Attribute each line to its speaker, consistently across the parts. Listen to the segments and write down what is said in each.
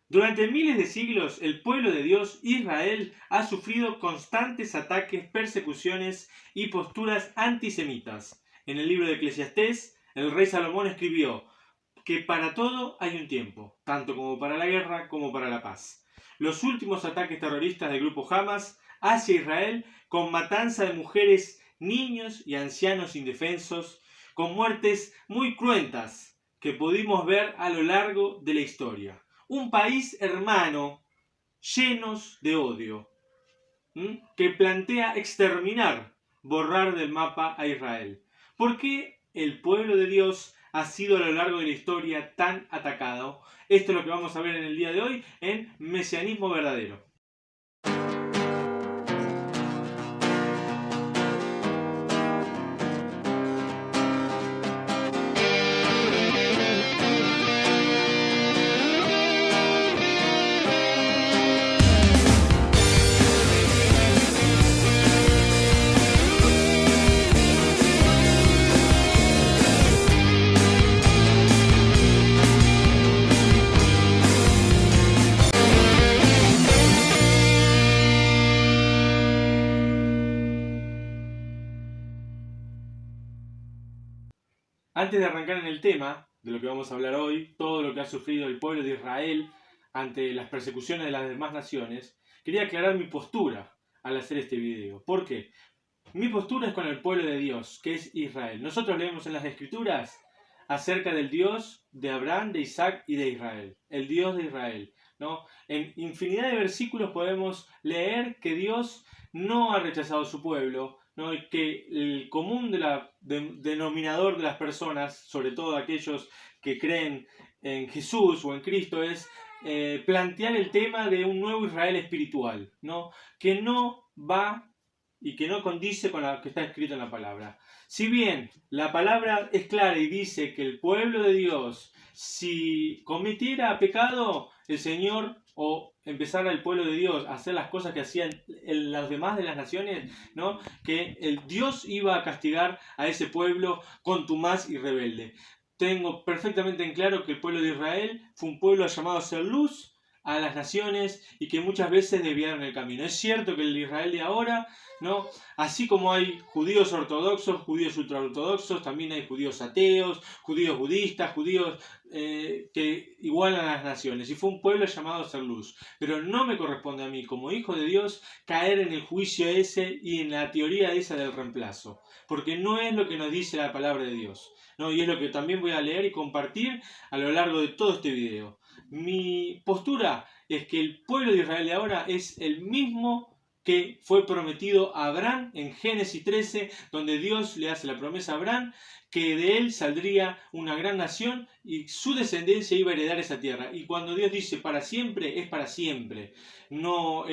Speaker 1: Durante miles de siglos, el pueblo de Dios, Israel, ha sufrido constantes ataques, persecuciones y posturas antisemitas. En el libro de Eclesiastés, el rey Salomón escribió que para todo hay un tiempo, tanto como para la guerra como para la paz. Los últimos ataques terroristas del grupo Hamas hacia Israel, con matanza de mujeres, niños y ancianos indefensos, con muertes muy cruentas que pudimos ver a lo largo de la historia. Un país hermano, llenos de odio, que plantea exterminar, borrar del mapa a Israel. ¿Por qué el pueblo de Dios ha sido a lo largo de la historia tan atacado? Esto es lo que vamos a ver en el día de hoy en Mesianismo Verdadero. Antes de arrancar en el tema de lo que vamos a hablar hoy, todo lo que ha sufrido el pueblo de Israel ante las persecuciones de las demás naciones, quería aclarar mi postura al hacer este video. ¿Por qué? Mi postura es con el pueblo de Dios, que es Israel. Nosotros leemos en las Escrituras acerca del Dios de Abraham, de Isaac y de Israel. El Dios de Israel, ¿no? En infinidad de versículos podemos leer que Dios no ha rechazado a su pueblo, ¿no? Y que el común denominador de las personas, sobre todo aquellos que creen en Jesús o en Cristo, es plantear el tema de un nuevo Israel espiritual, ¿no? Que no va y que no condice con lo que está escrito en la palabra. Si bien la palabra es clara y dice que el pueblo de Dios, si cometiera pecado, el Señor o empezara el pueblo de Dios a hacer las cosas que hacían las demás de las naciones, ¿no? Que el Dios iba a castigar a ese pueblo contumaz y rebelde. Tengo perfectamente en claro que el pueblo de Israel fue un pueblo llamado a ser luz a las naciones y que muchas veces desviaron el camino. Es cierto que el Israel de ahora, ¿no? Así como hay judíos ortodoxos, judíos ultraortodoxos, también hay judíos ateos, judíos budistas, judíos que igualan a las naciones. Y fue un pueblo llamado a ser luz. Pero no me corresponde a mí, como hijo de Dios, caer en el juicio ese y en la teoría esa del reemplazo. Porque no es lo que nos dice la palabra de Dios, ¿no? Y es lo que también voy a leer y compartir a lo largo de todo este video. Mi postura es que el pueblo de Israel de ahora es el mismo que fue prometido a Abraham en Génesis 13, donde Dios le hace la promesa a Abraham que de él saldría una gran nación y su descendencia iba a heredar esa tierra. Y cuando Dios dice para siempre, es para siempre. No,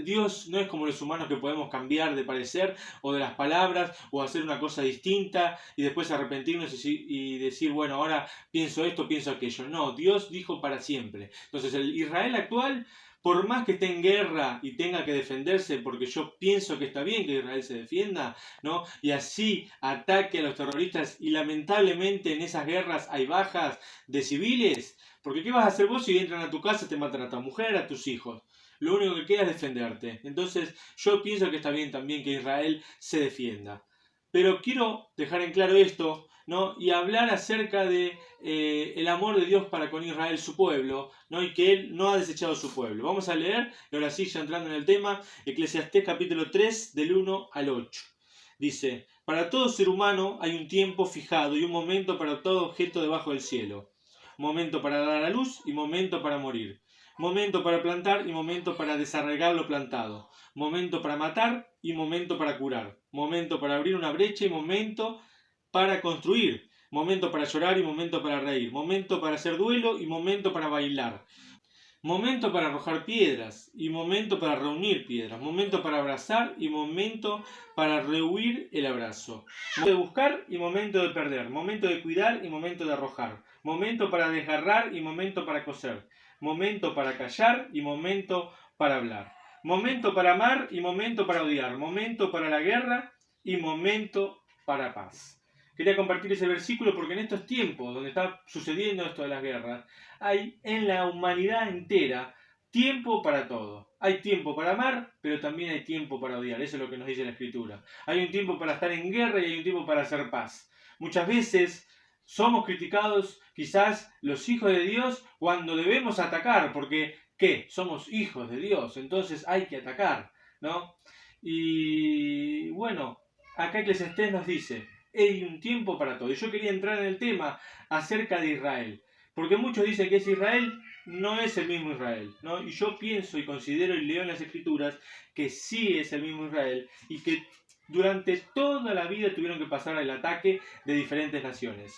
Speaker 1: Dios no es como los humanos que podemos cambiar de parecer o de las palabras o hacer una cosa distinta y después arrepentirnos y decir, bueno, ahora pienso esto, pienso aquello. No, Dios dijo para siempre. Entonces el Israel actual, por más que esté en guerra y tenga que defenderse, porque yo pienso que está bien que Israel se defienda, ¿no? Y así ataque a los terroristas y lamentablemente en esas guerras hay bajas de civiles, porque ¿qué vas a hacer vos si entran a tu casa y te matan a tu mujer, a tus hijos? Lo único que queda es defenderte. Entonces yo pienso que está bien también que Israel se defienda. Pero quiero dejar en claro esto, ¿no? Y hablar acerca de el amor de Dios para con Israel, su pueblo, ¿no? Y que Él no ha desechado su pueblo. Vamos a leer, y ahora sí, ya entrando en el tema, Eclesiastés capítulo 3, del 1 al 8. Dice, para todo ser humano hay un tiempo fijado y un momento para todo objeto debajo del cielo. Momento para dar a luz y momento para morir. Momento para plantar y momento para desarraigar lo plantado. Momento para matar y momento para curar. Momento para abrir una brecha y momento para construir. Momento para llorar y momento para reír. Momento para hacer duelo y momento para bailar. Momento para arrojar piedras y momento para reunir piedras. Momento para abrazar y momento para rehuir el abrazo. Momento de buscar y momento de perder. Momento de cuidar y momento de arrojar. Momento para desgarrar y momento para coser. Momento para callar y momento para hablar. Momento para amar y momento para odiar. Momento para la guerra y momento para paz. quería compartir ese versículo porque en estos tiempos donde está sucediendo esto de las guerras, hay en la humanidad entera tiempo para todo. Hay tiempo para amar, pero también hay tiempo para odiar. Eso es lo que nos dice la Escritura. Hay un tiempo para estar en guerra y hay un tiempo para hacer paz. Muchas veces somos criticados, quizás los hijos de Dios, cuando debemos atacar, porque ¿qué? Somos hijos de Dios, entonces hay que atacar, ¿no? Y bueno, acá Eclesiastés nos dice, hay un tiempo para todo. Y yo quería entrar en el tema acerca de Israel, porque muchos dicen que es Israel, no es el mismo Israel, ¿no? Y yo pienso y considero y leo en las Escrituras que sí es el mismo Israel y que durante toda la vida tuvieron que pasar el ataque de diferentes naciones.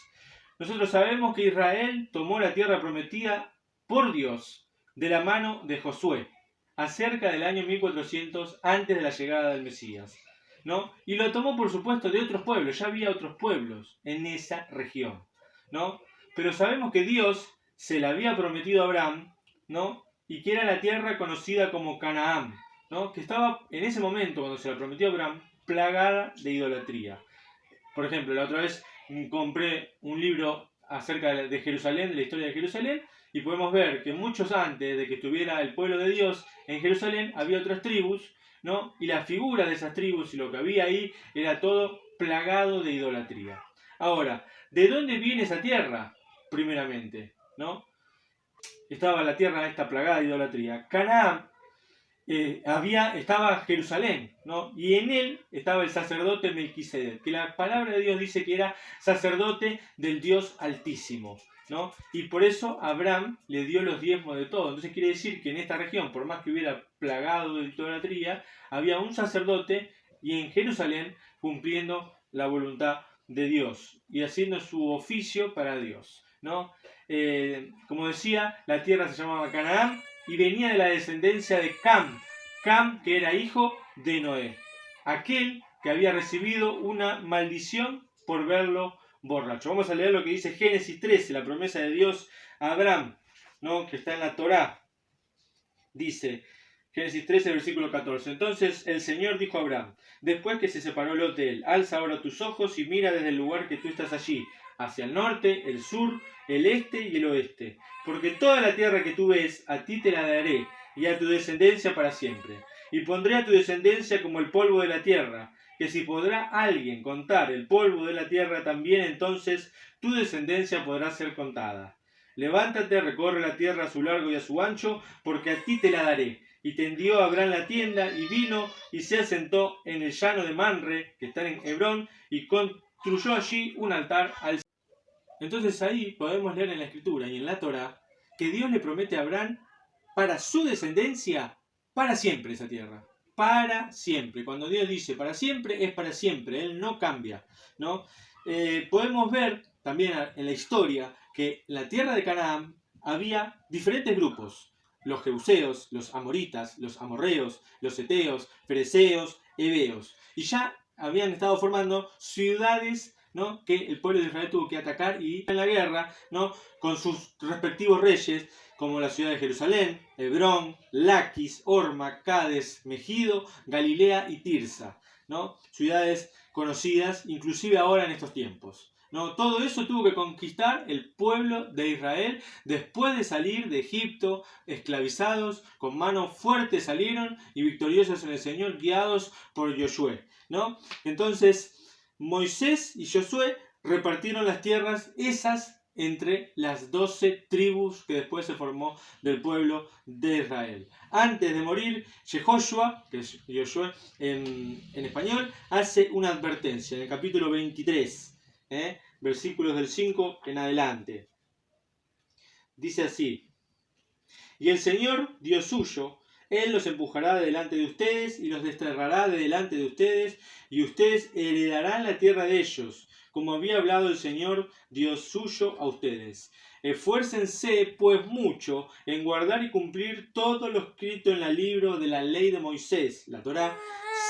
Speaker 1: Nosotros sabemos que Israel tomó la tierra prometida por Dios de la mano de Josué, acerca del año 1400 antes de la llegada del Mesías, ¿no? Y lo tomó, por supuesto, de otros pueblos. Ya había otros pueblos en esa región, ¿no? Pero sabemos que Dios se la había prometido a Abraham, ¿no? Y que era la tierra conocida como Canaán, ¿no? Que estaba en ese momento, cuando se la prometió a Abraham, plagada de idolatría. Por ejemplo, la otra vez compré un libro acerca de Jerusalén, de la historia de Jerusalén, y podemos ver que muchos antes de que estuviera el pueblo de Dios en Jerusalén, había otras tribus, ¿no? Y la figura de esas tribus y lo que había ahí era todo plagado de idolatría. Ahora, ¿de dónde viene esa tierra? Primeramente, ¿no? Estaba la tierra esta plagada de idolatría. Canaán estaba Jerusalén, ¿no? Y en él estaba el sacerdote Melquisedec, que la palabra de Dios dice que era sacerdote del Dios Altísimo, ¿no? Y por eso Abraham le dio los diezmos de todo. Entonces quiere decir que en esta región, por más que hubiera plagado de idolatría, había un sacerdote y en Jerusalén cumpliendo la voluntad de Dios y haciendo su oficio para Dios, ¿no? Como decía, la tierra se llamaba Canaán y venía de la descendencia de Cam, que era hijo de Noé, aquel que había recibido una maldición por verlo borracho. Vamos a leer lo que dice Génesis 13, la promesa de Dios a Abraham, ¿no? Que está en la Torá. Dice Génesis 13, versículo 14. Entonces el Señor dijo a Abraham, después que se separó Lot de él, alza ahora tus ojos y mira desde el lugar que tú estás allí, hacia el norte, el sur, el este y el oeste. Porque toda la tierra que tú ves, a ti te la daré, y a tu descendencia para siempre. Y pondré a tu descendencia como el polvo de la tierra, que si podrá alguien contar el polvo de la tierra, también entonces tu descendencia podrá ser contada. Levántate, recorre la tierra a su largo y a su ancho, porque a ti te la daré. Y tendió Abraham la tienda, y vino, y se asentó en el llano de Manre, que está en Hebrón, y construyó allí un altar al Señor. Entonces ahí podemos leer en la Escritura y en la Torá que Dios le promete a Abraham para su descendencia, para siempre esa tierra. Para siempre. Cuando Dios dice para siempre, es para siempre. Él no cambia, ¿no? Podemos ver también en la historia que en la tierra de Canaán había diferentes grupos. Los jebuseos, los amoritas, los amorreos, los heteos, fereceos, heveos. Y ya habían estado formando ciudades, ¿no? Que el pueblo de Israel tuvo que atacar y en la guerra, ¿no? Con sus respectivos reyes, como la ciudad de Jerusalén, Hebrón, Laquis, Orma, Cades, Megido, Galilea y Tirsa, ¿no? Ciudades conocidas inclusive ahora en estos tiempos, ¿no? Todo eso tuvo que conquistar el pueblo de Israel después de salir de Egipto, esclavizados, con mano fuerte salieron y victoriosos en el Señor, guiados por Josué, ¿no? Entonces Moisés y Josué repartieron las tierras esas entre las 12 tribus que después se formó del pueblo de Israel. Antes de morir, Jehoshua, que es Josué en español, hace una advertencia en el capítulo 23, versículos del 5 en adelante. Dice así: y el Señor, Dios suyo, Él los empujará de delante de ustedes y los desterrará de delante de ustedes, y ustedes heredarán la tierra de ellos, como había hablado el Señor, Dios suyo, a ustedes. Esfuércense, pues, mucho en guardar y cumplir todo lo escrito en el libro de la ley de Moisés, la Torá,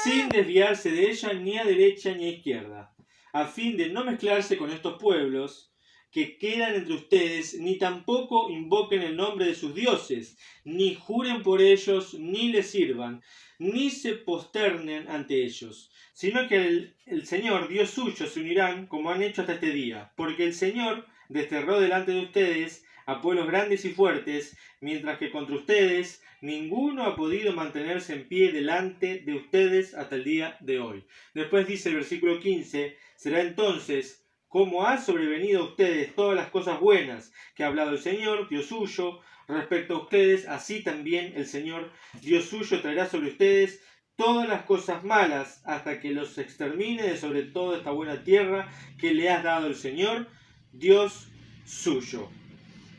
Speaker 1: sin desviarse de ella ni a derecha ni a izquierda, a fin de no mezclarse con estos pueblos que quedan entre ustedes, ni tampoco invoquen el nombre de sus dioses, ni juren por ellos, ni les sirvan, ni se posternen ante ellos, sino que el Señor, Dios suyo, se unirán como han hecho hasta este día, porque el Señor desterró delante de ustedes a pueblos grandes y fuertes, mientras que contra ustedes ninguno ha podido mantenerse en pie delante de ustedes hasta el día de hoy. Después dice el versículo 15, será entonces como ha sobrevenido a ustedes todas las cosas buenas que ha hablado el Señor, Dios suyo, respecto a ustedes, así también el Señor, Dios suyo, traerá sobre ustedes todas las cosas malas hasta que los extermine de sobre toda esta buena tierra que le ha dado el Señor, Dios suyo.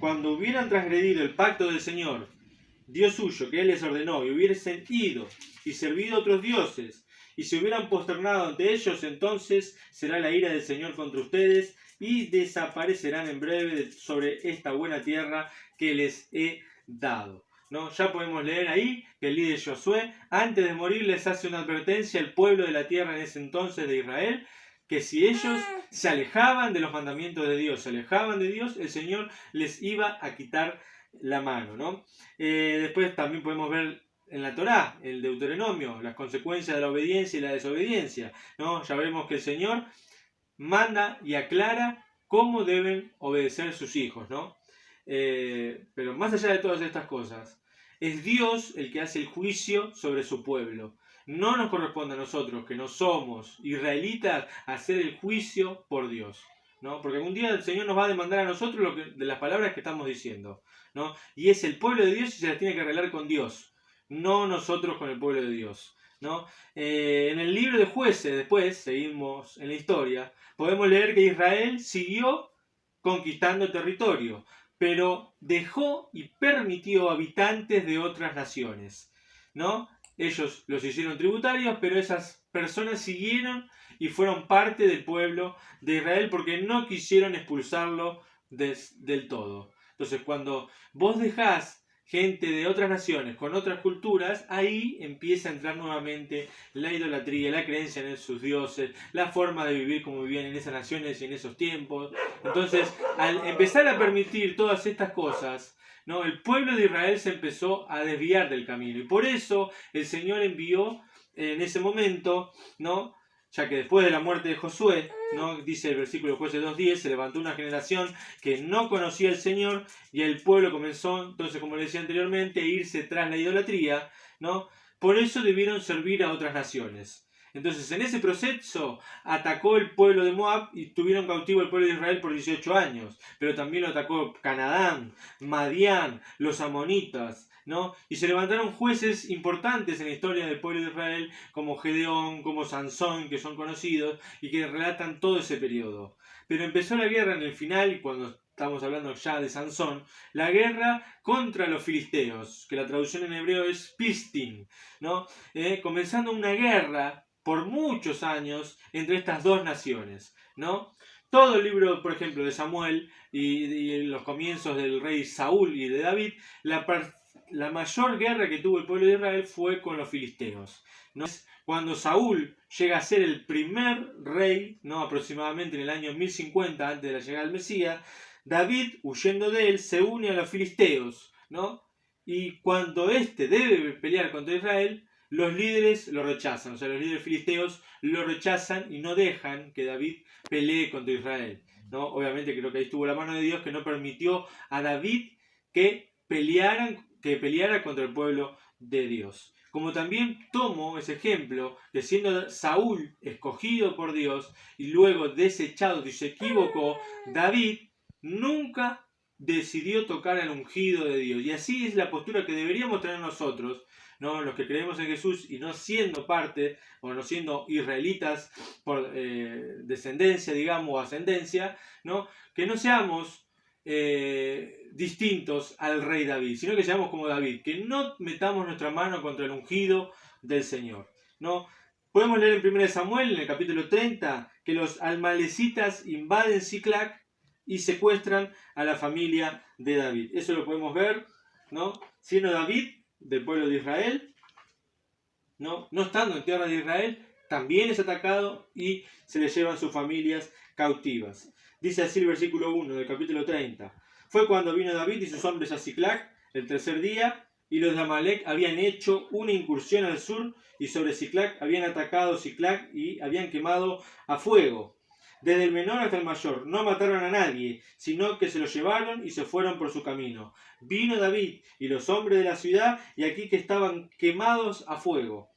Speaker 1: Cuando hubieran transgredido el pacto del Señor, Dios suyo, que Él les ordenó, y hubiesen ido y servido a otros dioses, y se hubieran posternado ante ellos, entonces será la ira del Señor contra ustedes, y desaparecerán en breve sobre esta buena tierra que les he dado. ¿No? Ya podemos leer ahí que el líder Josué, antes de morir, les hace una advertencia al pueblo de la tierra en ese entonces de Israel, que si ellos se alejaban de los mandamientos de Dios, se alejaban de Dios, el Señor les iba a quitar la mano, ¿no? Después también podemos ver en la Torá, el Deuteronomio, las consecuencias de la obediencia y la desobediencia, ¿no? Ya vemos que el Señor manda y aclara cómo deben obedecer sus hijos, ¿no? Pero más allá de todas estas cosas, es Dios el que hace el juicio sobre su pueblo. No nos corresponde a nosotros, que no somos israelitas, hacer el juicio por Dios, ¿no? Porque algún día el Señor nos va a demandar a nosotros de las palabras que estamos diciendo, ¿no? Y es el pueblo de Dios y se las tiene que arreglar con Dios, no nosotros con el pueblo de Dios, ¿no? En el libro de Jueces, después, seguimos en la historia, podemos leer que Israel siguió conquistando territorio, pero dejó y permitió habitantes de otras naciones, ¿no? Ellos los hicieron tributarios, pero esas personas siguieron y fueron parte del pueblo de Israel porque no quisieron expulsarlo del todo. Entonces, cuando vos dejás gente de otras naciones con otras culturas, ahí empieza a entrar nuevamente la idolatría, la creencia en sus dioses, la forma de vivir como vivían en esas naciones y en esos tiempos. Entonces, al empezar a permitir todas estas cosas, ¿no? El pueblo de Israel se empezó a desviar del camino, y por eso el Señor envió en ese momento, ¿no? Ya que después de la muerte de Josué, ¿no? Dice el versículo de Jueces 2:10, se levantó una generación que no conocía al Señor, y el pueblo comenzó, entonces, como le decía anteriormente, a irse tras la idolatría, ¿no? Por eso debieron servir a otras naciones. Entonces, en ese proceso atacó el pueblo de Moab y tuvieron cautivo el pueblo de Israel por 18 años. Pero también lo atacó Canaán, Madián, los amonitas, ¿no? Y se levantaron jueces importantes en la historia del pueblo de Israel, como Gedeón, como Sansón, que son conocidos y que relatan todo ese periodo. Pero empezó la guerra en el final, y cuando estamos hablando ya de Sansón, la guerra contra los filisteos, que la traducción en hebreo es Pistin, ¿no? Comenzando una guerra por muchos años entre estas dos naciones, ¿no? Todo el libro, por ejemplo, de Samuel y los comienzos del rey Saúl y de David, la mayor guerra que tuvo el pueblo de Israel fue con los filisteos, ¿no? Cuando Saúl llega a ser el primer rey, ¿no? Aproximadamente en el año 1050 antes de la llegada del Mesías, David, huyendo de él, se une a los filisteos, ¿no? Y cuando éste debe pelear contra Israel, los líderes lo rechazan, o sea, los líderes filisteos lo rechazan y no dejan que David pelee contra Israel, ¿no? Obviamente creo que ahí estuvo la mano de Dios, que no permitió a David que peleara contra el pueblo de Dios. Como también tomo ese ejemplo de siendo Saúl escogido por Dios y luego desechado y se equivocó, David nunca decidió tocar al ungido de Dios. Y así es la postura que deberíamos tener nosotros, ¿no? Los que creemos en Jesús y no siendo parte, o no siendo israelitas por descendencia, digamos, o ascendencia, ¿no? Que no seamos distintos al rey David, sino que seamos como David, que no metamos nuestra mano contra el ungido del Señor, ¿no? Podemos leer en 1 Samuel, en el capítulo 30, que los amalecitas invaden Siclac y secuestran a la familia de David. Eso lo podemos ver, ¿no? Siendo David del pueblo de Israel, no estando en tierra de Israel, también es atacado y se le llevan sus familias cautivas. Dice así el versículo 1 del capítulo 30. Fue cuando vino David y sus hombres a Siclac el tercer día, y los de Amalec habían hecho una incursión al sur, y sobre Siclac habían atacado Siclac y habían quemado a fuego, desde el menor hasta el mayor. No mataron a nadie, sino que se lo llevaron y se fueron por su camino. Vino David y los hombres de la ciudad, y aquí que estaban quemada a fuego,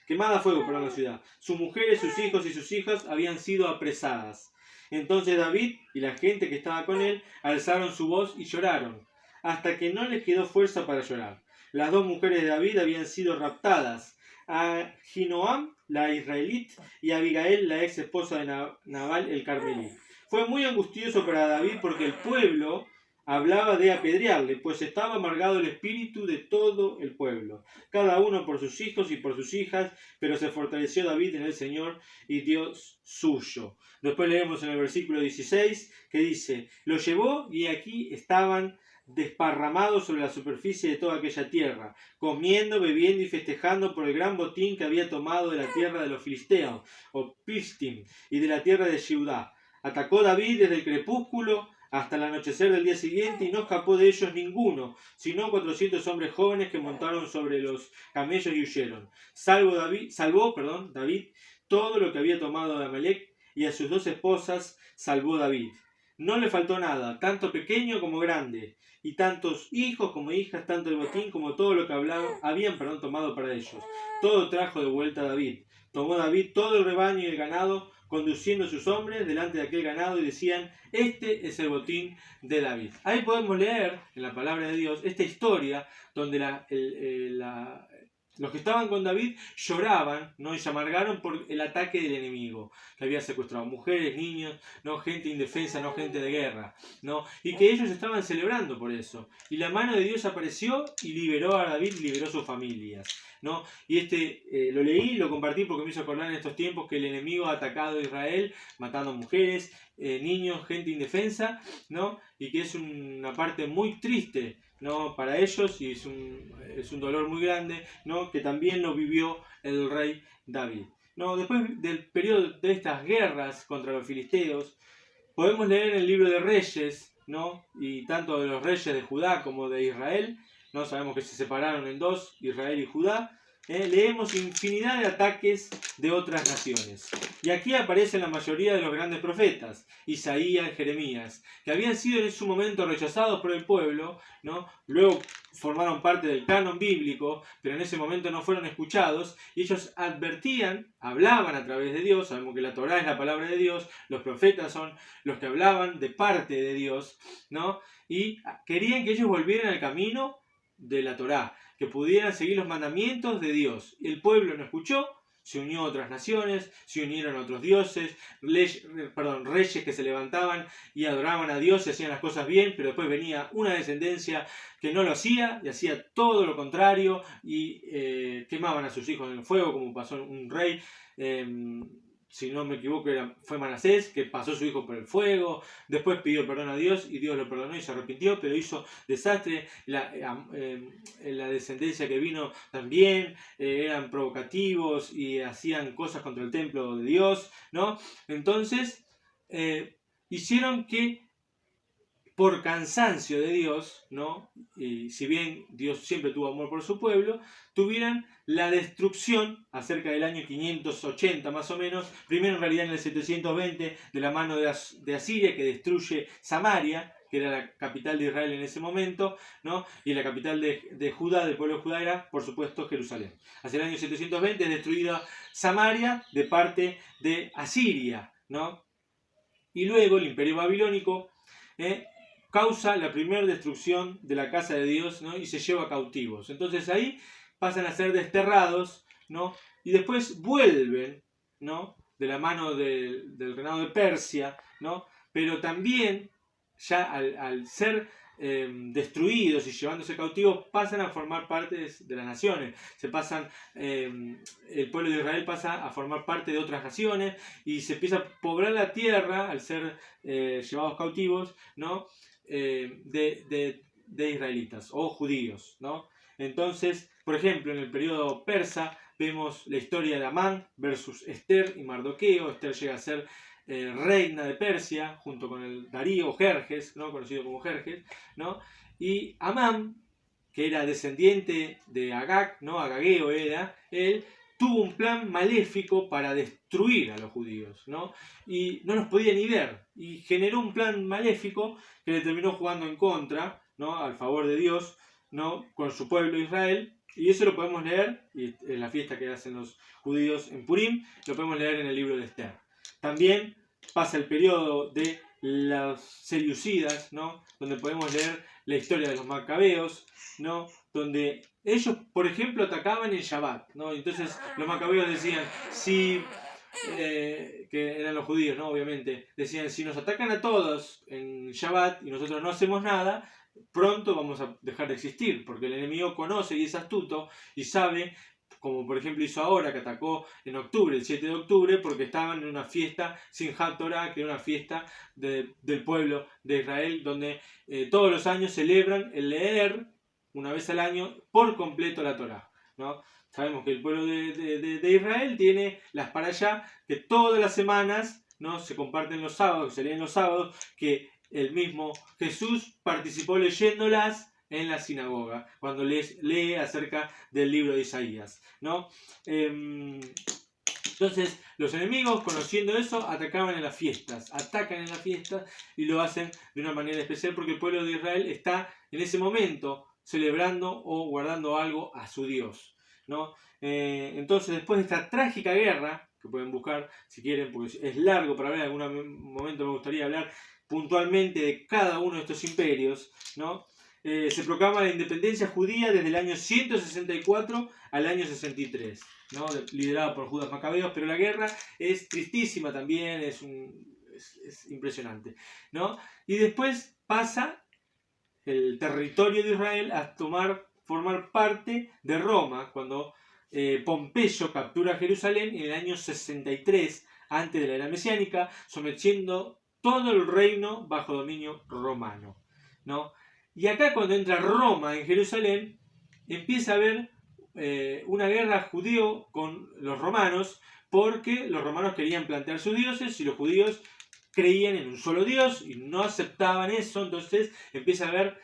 Speaker 1: la ciudad. Sus mujeres, sus hijos y sus hijas habían sido apresadas. Entonces David y la gente que estaba con él alzaron su voz y lloraron, hasta que no les quedó fuerza para llorar. Las dos mujeres de David habían sido raptadas, Ahinoam, la israelita, y Abigail, la ex esposa de Nabal el carmelí. Fue muy angustioso para David porque el pueblo hablaba de apedrearle, pues estaba amargado el espíritu de todo el pueblo, cada uno por sus hijos y por sus hijas, pero se fortaleció David en el Señor y Dios suyo. Después leemos en el versículo 16 que dice: lo llevó y aquí estaban desparramados sobre la superficie de toda aquella tierra, comiendo, bebiendo y festejando por el gran botín que había tomado de la tierra de los filisteos, o Pistim, y de la tierra de Judá. Atacó David desde el crepúsculo hasta el anochecer del día siguiente, y no escapó de ellos ninguno, sino 400 hombres jóvenes que montaron sobre los camellos y huyeron. Salvó David todo lo que había tomado de Amalec, y a sus 2 esposas salvó David. No le faltó nada, tanto pequeño como grande, y tantos hijos como hijas, tanto el botín como todo lo que habían tomado para ellos. Todo trajo de vuelta a David. Tomó David todo el rebaño y el ganado, conduciendo a sus hombres delante de aquel ganado, y decían: este es el botín de David. Ahí podemos leer en la palabra de Dios esta historia donde los que estaban con David lloraban, ¿no? Y se amargaron por el ataque del enemigo, que había secuestrado mujeres, niños, ¿no? Gente indefensa, no gente de guerra, ¿no? Y que ellos estaban celebrando por eso. Y la mano de Dios apareció y liberó a David, liberó a sus familias, ¿no? Y lo leí, lo compartí porque me hizo acordar en estos tiempos que el enemigo ha atacado a Israel, matando mujeres, niños, gente indefensa, ¿no? Y que es una parte muy triste, ¿no? Para ellos, y es un dolor muy grande, ¿no? Que también lo vivió el rey David, ¿no? Después del periodo de estas guerras contra los filisteos, podemos leer en el libro de Reyes, ¿no? Y tanto de los reyes de Judá como de Israel, ¿no? Sabemos que se separaron en dos, Israel y Judá. Leemos infinidad de ataques de otras naciones. Y aquí aparecen la mayoría de los grandes profetas, Isaías, Jeremías, que habían sido en su momento rechazados por el pueblo, ¿no? Luego formaron parte del canon bíblico, pero en ese momento no fueron escuchados, y ellos advertían, hablaban a través de Dios. Sabemos que la Torá es la palabra de Dios, los profetas son los que hablaban de parte de Dios, ¿no? Y querían que ellos volvieran al camino de la Torá, que pudieran seguir los mandamientos de Dios. El pueblo no escuchó, se unió a otras naciones, se unieron a otros dioses, reyes que se levantaban y adoraban a Dios y hacían las cosas bien, pero después venía una descendencia que no lo hacía y hacía todo lo contrario, y quemaban a sus hijos en el fuego, como pasó un rey, si no me equivoco fue Manasés, que pasó su hijo por el fuego. Después pidió perdón a Dios y Dios lo perdonó y se arrepintió, pero hizo desastre. La descendencia que vino también eran provocativos y hacían cosas contra el templo de Dios, ¿no? Entonces hicieron que, por cansancio de Dios, ¿no? Y si bien Dios siempre tuvo amor por su pueblo, tuvieran la destrucción acerca del año 580 más o menos, primero en realidad en el 720, de la mano de Asiria, que destruye Samaria, que era la capital de Israel en ese momento, ¿no? Y la capital de Judá, del pueblo de Judá, era, por supuesto, Jerusalén. Hacia el año 720 es destruida Samaria de parte de Asiria, ¿no? Y luego el imperio babilónico causa la primera destrucción de la casa de Dios, ¿no? Y se lleva cautivos. Entonces ahí pasan a ser desterrados, ¿no? Y después vuelven, ¿no? De la mano del reinado de Persia, ¿no? Pero también ya al ser destruidos y llevándose cautivos, pasan a formar parte de las naciones. El pueblo de Israel pasa a formar parte de otras naciones y se empieza a poblar la tierra al ser llevados cautivos, ¿no? De israelitas o judíos, ¿no? Entonces, por ejemplo, en el periodo persa vemos la historia de Amán versus Esther y Mardoqueo. Esther llega a ser reina de Persia, junto con el Darío, Jerjes, ¿no? Conocido como Jerjes, ¿no? Y Amán, que era descendiente de Agag, ¿no? Agageo era él, tuvo un plan maléfico para destruir a los judíos, ¿no? Y no los podía ni ver, y generó un plan maléfico que le terminó jugando en contra, ¿no? Al favor de Dios, ¿no? Con su pueblo Israel, y eso lo podemos leer en la fiesta que hacen los judíos en Purim, lo podemos leer en el libro de Esther. También pasa el periodo de los selyúcidas, ¿no? Donde podemos leer la historia de los macabeos, ¿no? Donde ellos, por ejemplo, atacaban en Shabbat, ¿no? Entonces los macabeos decían, si que eran los judíos, ¿no? Obviamente, decían, si nos atacan a todos en Shabbat y nosotros no hacemos nada, pronto vamos a dejar de existir, porque el enemigo conoce y es astuto y sabe, como por ejemplo hizo ahora, que atacó en octubre, el 7 de octubre, porque estaban en una fiesta Simchat Torah, que era una fiesta del pueblo de Israel, donde todos los años celebran el leer, una vez al año, por completo la Torah, ¿no? Sabemos que el pueblo de Israel tiene las parashá, que todas las semanas, ¿no? Se comparten los sábados, se leen los sábados, que el mismo Jesús participó leyéndolas en la sinagoga, cuando lee acerca del libro de Isaías, ¿no? Entonces, los enemigos, conociendo eso, atacan en las fiestas y lo hacen de una manera especial porque el pueblo de Israel está en ese momento celebrando o guardando algo a su Dios, ¿no? Entonces, después de esta trágica guerra, que pueden buscar si quieren, porque es largo para hablar, en algún momento me gustaría hablar puntualmente de cada uno de estos imperios, ¿no? Se proclama la independencia judía desde el año 164 al año 63, ¿no? Liderada por Judas Macabeos, pero la guerra es tristísima también, es impresionante, ¿no? Y después pasa el territorio de Israel a formar parte de Roma, cuando Pompeyo captura Jerusalén en el año 63 antes de la era mesiánica, sometiendo todo el reino bajo dominio romano, ¿no? Y acá cuando entra Roma en Jerusalén, empieza a haber una guerra judío con los romanos, porque los romanos querían plantear sus dioses y los judíos creían en un solo Dios y no aceptaban eso, entonces empieza a haber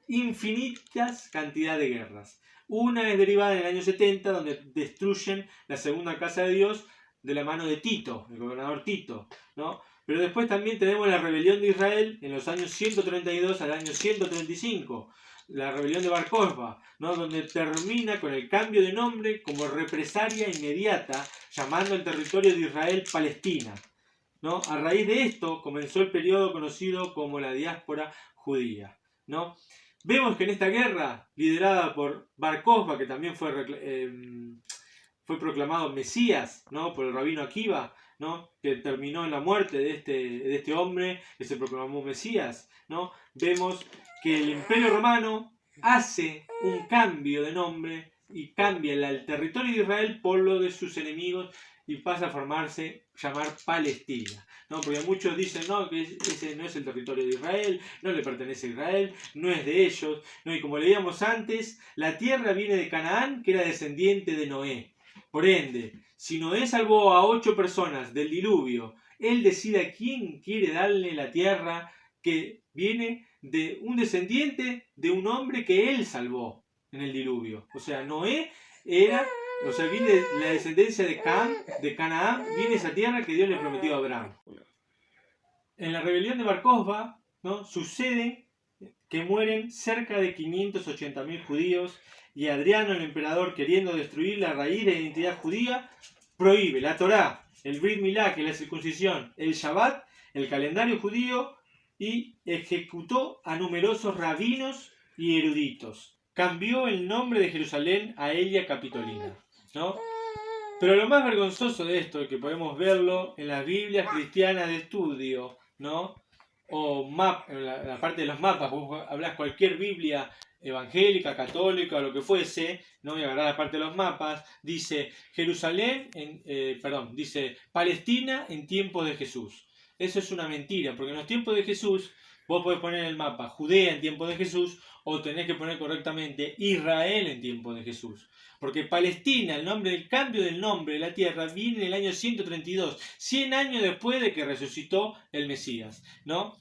Speaker 1: infinitas cantidades de guerras. Una es derivada en el año 70, donde destruyen la segunda casa de Dios de la mano de Tito, el gobernador Tito, ¿no? Pero después también tenemos la rebelión de Israel en los años 132 al año 135, la rebelión de Bar Kokhba, ¿no? Donde termina con el cambio de nombre como represalia inmediata, llamando al territorio de Israel Palestina, ¿no? A raíz de esto comenzó el periodo conocido como la diáspora judía, ¿no? Vemos que en esta guerra, liderada por Bar Kokhba, que también fue proclamado Mesías, ¿no? Por el rabino Akiva, ¿no? Que terminó en la muerte de este hombre que se proclamó Mesías, ¿no? Vemos que el Imperio Romano hace un cambio de nombre y cambia el territorio de Israel por lo de sus enemigos y pasa a llamar Palestina, ¿no? Porque muchos dicen, no, que ese no es el territorio de Israel, no le pertenece a Israel, no es de ellos, ¿no? Y como leíamos antes, la tierra viene de Canaán, que era descendiente de Noé. Por ende, si Noé salvó a 8 personas del diluvio, él decide a quién quiere darle la tierra que viene de un descendiente de un hombre que él salvó en el diluvio. O sea, Noé viene la descendencia de Canaán, viene esa tierra que Dios le prometió a Abraham. En la rebelión de Bar Kokhba, ¿no? Sucede que mueren cerca de 580.000 judíos y Adriano, el emperador, queriendo destruir la raíz de la identidad judía, prohíbe la Torá, el Brit Milá, que es la circuncisión, el Shabbat, el calendario judío, y ejecutó a numerosos rabinos y eruditos. Cambió el nombre de Jerusalén a Elia Capitolina, ¿no? Pero lo más vergonzoso de esto, que podemos verlo en las Biblias cristianas de estudio, ¿no? O en la parte de los mapas, vos hablás cualquier Biblia evangélica, católica o lo que fuese, ¿no? Y agarrás la parte de los mapas, dice dice Palestina en tiempos de Jesús. Eso es una mentira, porque en los tiempos de Jesús Vos podés poner en el mapa Judea en tiempo de Jesús o tenés que poner correctamente Israel en tiempo de Jesús. Porque Palestina, el cambio del nombre de la tierra viene en el año 132, 100 años después de que resucitó el Mesías, ¿no?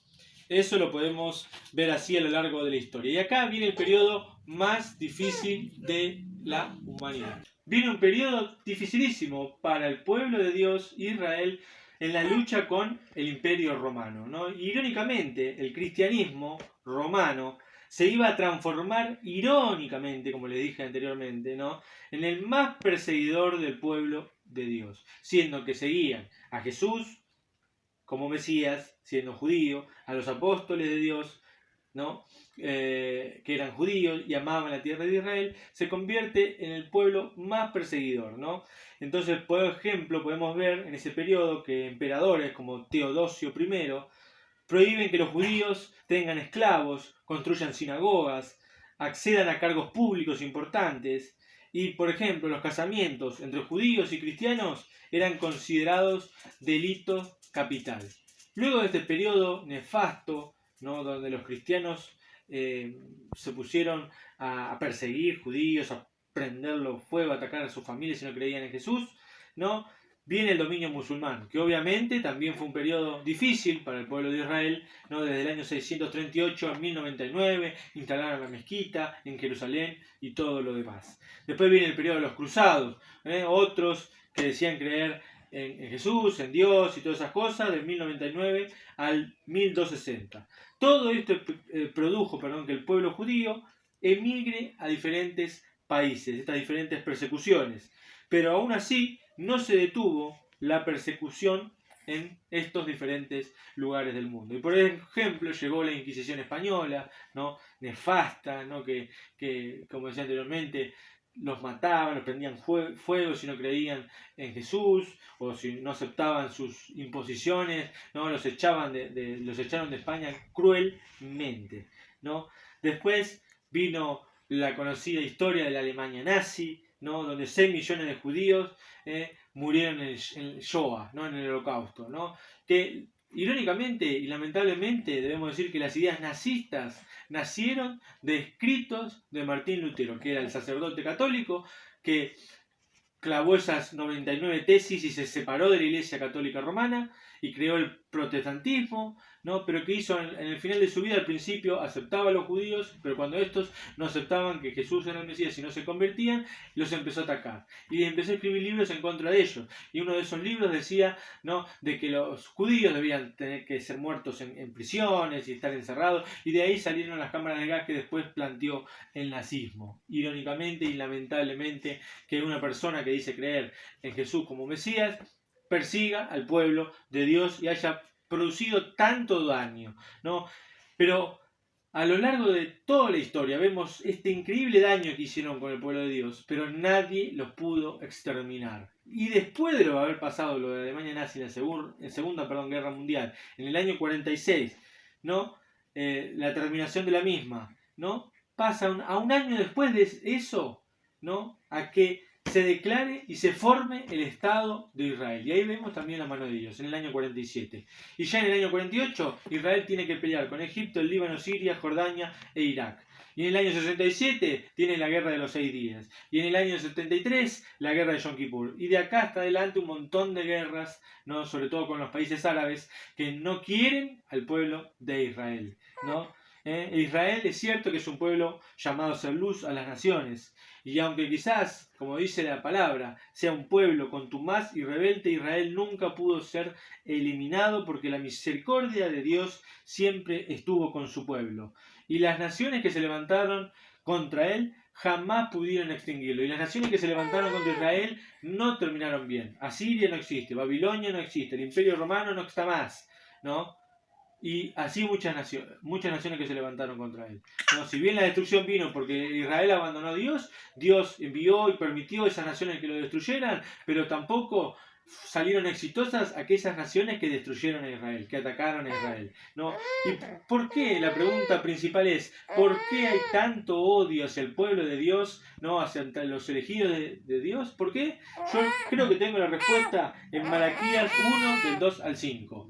Speaker 1: Eso lo podemos ver así a lo largo de la historia. Y acá viene el periodo más difícil de la humanidad. Viene un periodo dificilísimo para el pueblo de Dios, Israel, en la lucha con el imperio romano, ¿no? Irónicamente, el cristianismo romano se iba a transformar irónicamente, como les dije anteriormente, ¿no?, en el más perseguidor del pueblo de Dios, siendo que seguían a Jesús como Mesías, siendo judío, a los apóstoles de Dios, ¿no?, que eran judíos y amaban la tierra de Israel, se convierte en el pueblo más perseguidor, ¿no? Entonces, por ejemplo, podemos ver en ese periodo que emperadores como Teodosio I prohíben que los judíos tengan esclavos, construyan sinagogas, accedan a cargos públicos importantes y, por ejemplo, los casamientos entre judíos y cristianos eran considerados delito capital. Luego de este periodo nefasto, ¿no?, donde los cristianos se pusieron a perseguir judíos, a prenderlos fuego, a atacar a sus familias si no creían en Jesús, ¿no?, viene el dominio musulmán, que obviamente también fue un periodo difícil para el pueblo de Israel, ¿no? Desde el año 638 a 1099 instalaron la mezquita en Jerusalén y todo lo demás. Después viene el periodo de los cruzados, otros que decían creer en Jesús, en Dios y todas esas cosas, del 1099 al 1260. Todo esto produjo que el pueblo judío emigre a diferentes países, estas diferentes persecuciones, pero aún así no se detuvo la persecución en estos diferentes lugares del mundo. Y por ejemplo llegó la Inquisición española, ¿no?, nefasta, ¿no?, que como decía anteriormente, los mataban, los prendían fuego si no creían en Jesús o si no aceptaban sus imposiciones, ¿no?, los echaron de España cruelmente, ¿no? Después vino la conocida historia de la Alemania nazi, ¿no?, donde 6 millones de judíos murieron en el Shoah, ¿no?, en el Holocausto, ¿no?, que irónicamente y lamentablemente debemos decir que las ideas nazistas nacieron de escritos de Martín Lutero, que era el sacerdote católico que clavó esas 99 tesis y se separó de la Iglesia Católica Romana y creó el protestantismo, ¿no?, pero que hizo en el final de su vida. Al principio aceptaba a los judíos, pero cuando estos no aceptaban que Jesús era el Mesías y no se convertían, los empezó a atacar y empezó a escribir libros en contra de ellos, y uno de esos libros decía, ¿no?, de que los judíos debían tener que ser muertos en prisiones y estar encerrados, y de ahí salieron las cámaras de gas que después planteó el nazismo. Irónicamente y lamentablemente, que una persona que dice creer en Jesús como Mesías persiga al pueblo de Dios y haya producido tanto daño, ¿no? Pero a lo largo de toda la historia vemos este increíble daño que hicieron con el pueblo de Dios, pero nadie los pudo exterminar. Y después de haber pasado lo de Alemania nazi en la segunda Guerra Mundial, en el año 46, ¿no?, la terminación de la misma, ¿no?, pasa a un año después de eso, ¿no?, a que se declare y se forme el Estado de Israel. Y ahí vemos también la mano de Dios, en el año 47. Y ya en el año 48, Israel tiene que pelear con Egipto, el Líbano, Siria, Jordania e Irak. Y en el año 67 tiene la guerra de los 6 días. Y en el año 73 la guerra de Yom Kippur. Y de acá hasta adelante un montón de guerras, ¿no?, sobre todo con los países árabes, que no quieren al pueblo de Israel, ¿no? Israel es cierto que es un pueblo llamado a ser luz a las naciones, y aunque quizás, como dice la palabra, sea un pueblo contumaz y rebelde, Israel nunca pudo ser eliminado porque la misericordia de Dios siempre estuvo con su pueblo, y las naciones que se levantaron contra él jamás pudieron extinguirlo, y las naciones que se levantaron contra Israel no terminaron bien. Asiria no existe, Babilonia no existe, el Imperio Romano no está más, ¿no? Y así muchas naciones que se levantaron contra él, ¿no? Si bien la destrucción vino porque Israel abandonó a Dios, Dios envió y permitió a esas naciones que lo destruyeran, pero tampoco salieron exitosas aquellas naciones que destruyeron a Israel, que atacaron a Israel, ¿no? ¿Y por qué? La pregunta principal es, ¿por qué hay tanto odio hacia el pueblo de Dios, ¿no?, hacia los elegidos de Dios? ¿Por qué? Yo creo que tengo la respuesta en Malaquías 1, del 2 al 5.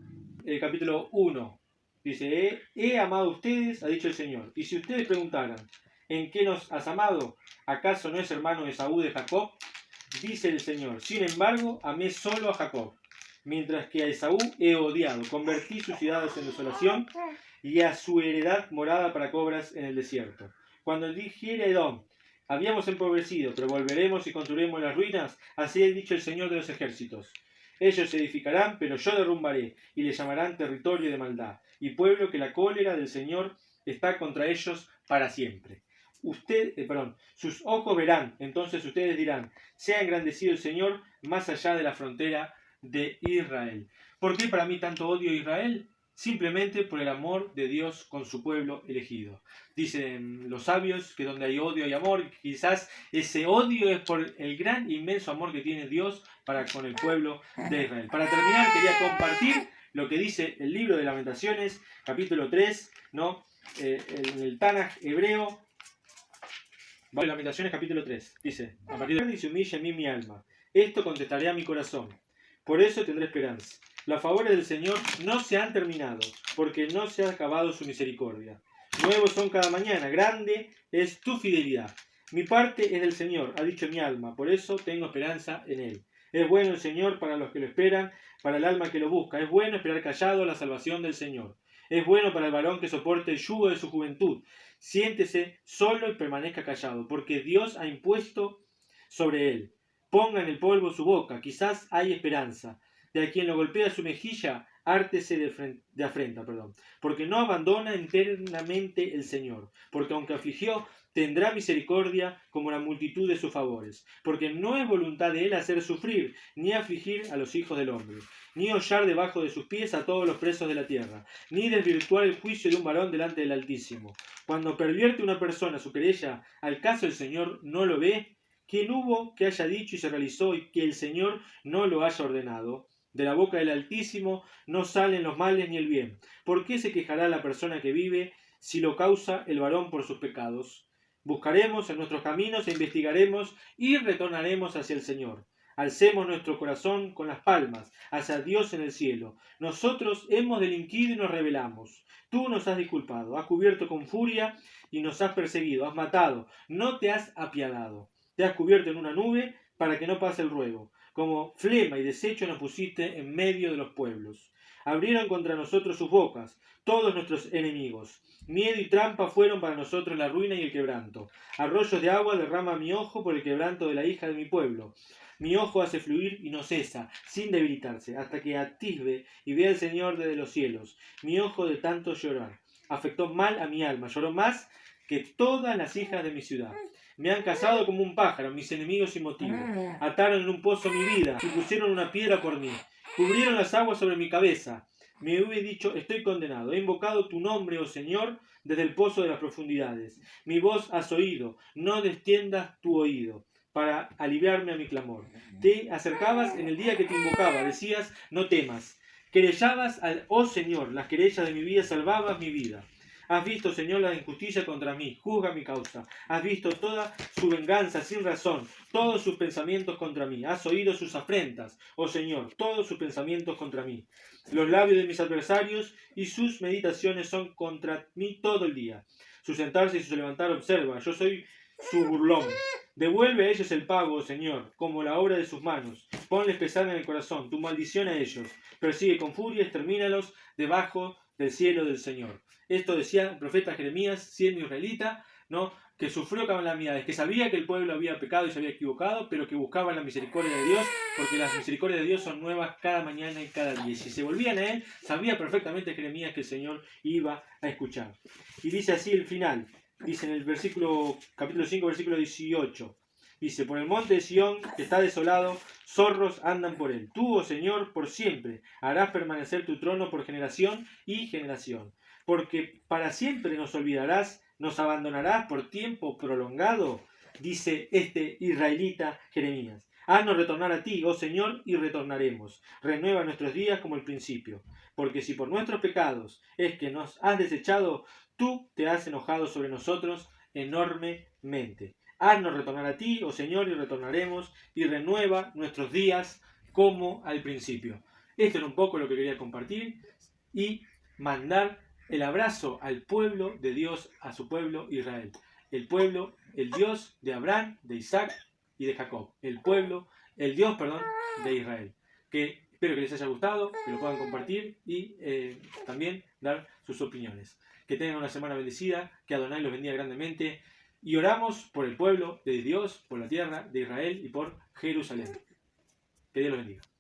Speaker 1: Capítulo 1. Dice, he amado a ustedes, ha dicho el Señor. Y si ustedes preguntaran, ¿en qué nos has amado? ¿Acaso no es hermano de Esaú de Jacob? Dice el Señor, sin embargo, amé solo a Jacob, mientras que a Esaú he odiado. Convertí sus ciudades en desolación y a su heredad morada para cobras en el desierto. Cuando dijere Edom, habíamos empobrecido, pero volveremos y construiremos las ruinas, así ha dicho el Señor de los ejércitos. Ellos se edificarán, pero yo derrumbaré, y le llamarán territorio de maldad, y pueblo que la cólera del Señor está contra ellos para siempre. Sus ojos verán, entonces ustedes dirán, sea engrandecido el Señor más allá de la frontera de Israel. ¿Por qué para mí tanto odio a Israel? Simplemente por el amor de Dios con su pueblo elegido. Dicen los sabios que donde hay odio hay amor, y quizás ese odio es por el gran, inmenso amor que tiene Dios para con el pueblo de Israel. Para terminar, quería compartir lo que dice el libro de Lamentaciones, capítulo 3, ¿no? En el Tanaj hebreo, Lamentaciones capítulo 3, dice, a partir de ahora se humilla en mí mi alma, esto contestaré a mi corazón, por eso tendré esperanza. Los favores del Señor no se han terminado, porque no se ha acabado su misericordia. Nuevos son cada mañana, grande es tu fidelidad. Mi parte es del Señor, ha dicho mi alma, por eso tengo esperanza en Él. Es bueno el Señor para los que lo esperan, para el alma que lo busca. Es bueno esperar callado la salvación del Señor. Es bueno para el varón que soporte el yugo de su juventud. Siéntese solo y permanezca callado, porque Dios ha impuesto sobre él. Ponga en el polvo su boca, quizás hay esperanza. De a quien lo golpea su mejilla, hártese de afrenta, porque no abandona eternamente el Señor, porque aunque afligió, tendrá misericordia como la multitud de sus favores, porque no es voluntad de él hacer sufrir, ni afligir a los hijos del hombre, ni hollar debajo de sus pies a todos los presos de la tierra, ni desvirtuar el juicio de un varón delante del Altísimo. Cuando pervierte una persona su querella, ¿al caso el Señor no lo ve? ¿Quién hubo que haya dicho y se realizó y que el Señor no lo haya ordenado? De la boca del Altísimo no salen los males ni el bien. ¿Por qué se quejará la persona que vive si lo causa el varón por sus pecados? Buscaremos en nuestros caminos e investigaremos y retornaremos hacia el Señor. Alcemos nuestro corazón con las palmas hacia Dios en el cielo. Nosotros hemos delinquido y nos rebelamos. Tú nos has disculpado, has cubierto con furia y nos has perseguido, has matado, no te has apiadado. Te has cubierto en una nube para que no pase el ruego. Como flema y desecho nos pusiste en medio de los pueblos. Abrieron contra nosotros sus bocas, todos nuestros enemigos. Miedo y trampa fueron para nosotros la ruina y el quebranto. Arroyos de agua derrama mi ojo por el quebranto de la hija de mi pueblo. Mi ojo hace fluir y no cesa, sin debilitarse, hasta que atisbe y vea el Señor desde los cielos. Mi ojo de tanto llorar afectó mal a mi alma, lloró más que todas las hijas de mi ciudad. Me han cazado como un pájaro, mis enemigos sin motivo. Ataron en un pozo mi vida y pusieron una piedra por mí. Cubrieron las aguas sobre mi cabeza. Me hube dicho, estoy condenado. He invocado tu nombre, oh Señor, desde el pozo de las profundidades. Mi voz has oído, no destiendas tu oído para aliviarme a mi clamor. Te acercabas en el día que te invocaba, decías, no temas. Querellabas oh Señor, las querellas de mi vida, salvabas mi vida. Has visto, Señor, la injusticia contra mí, juzga mi causa. Has visto toda su venganza sin razón, todos sus pensamientos contra mí. Has oído sus afrentas, oh Señor, todos sus pensamientos contra mí. Los labios de mis adversarios y sus meditaciones son contra mí todo el día. Su sentarse y su levantar observa, yo soy su burlón. Devuelve a ellos el pago, oh Señor, como la obra de sus manos. Ponles pesar en el corazón, tu maldición a ellos. Persigue con furia, extermínalos debajo del cielo del Señor. Esto decía el profeta Jeremías, siendo israelita, ¿no? Que sufrió calamidades, que sabía que el pueblo había pecado y se había equivocado, pero que buscaba la misericordia de Dios, porque las misericordias de Dios son nuevas cada mañana y cada día. Y si se volvían a él, sabía perfectamente Jeremías que el Señor iba a escuchar. Y dice así el final, dice en el capítulo 5, versículo 18, dice, por el monte de Sión, que está desolado, zorros andan por él. Tú, oh Señor, por siempre harás permanecer tu trono por generación y generación. Porque para siempre nos olvidarás, nos abandonarás por tiempo prolongado, dice este israelita Jeremías. Haznos retornar a ti, oh Señor, y retornaremos. Renueva nuestros días como el principio. Porque si por nuestros pecados es que nos has desechado, tú te has enojado sobre nosotros enormemente. Haznos retornar a ti, oh Señor, y retornaremos, y renueva nuestros días como al principio. Esto es un poco lo que quería compartir y mandar el abrazo al pueblo de Dios, a su pueblo Israel. El pueblo, el Dios de Abraham, de Isaac y de Jacob. El Dios, de Israel. Que espero que les haya gustado, que lo puedan compartir y también dar sus opiniones. Que tengan una semana bendecida, que Adonai los bendiga grandemente. Y oramos por el pueblo de Dios, por la tierra de Israel y por Jerusalén. Que Dios los bendiga.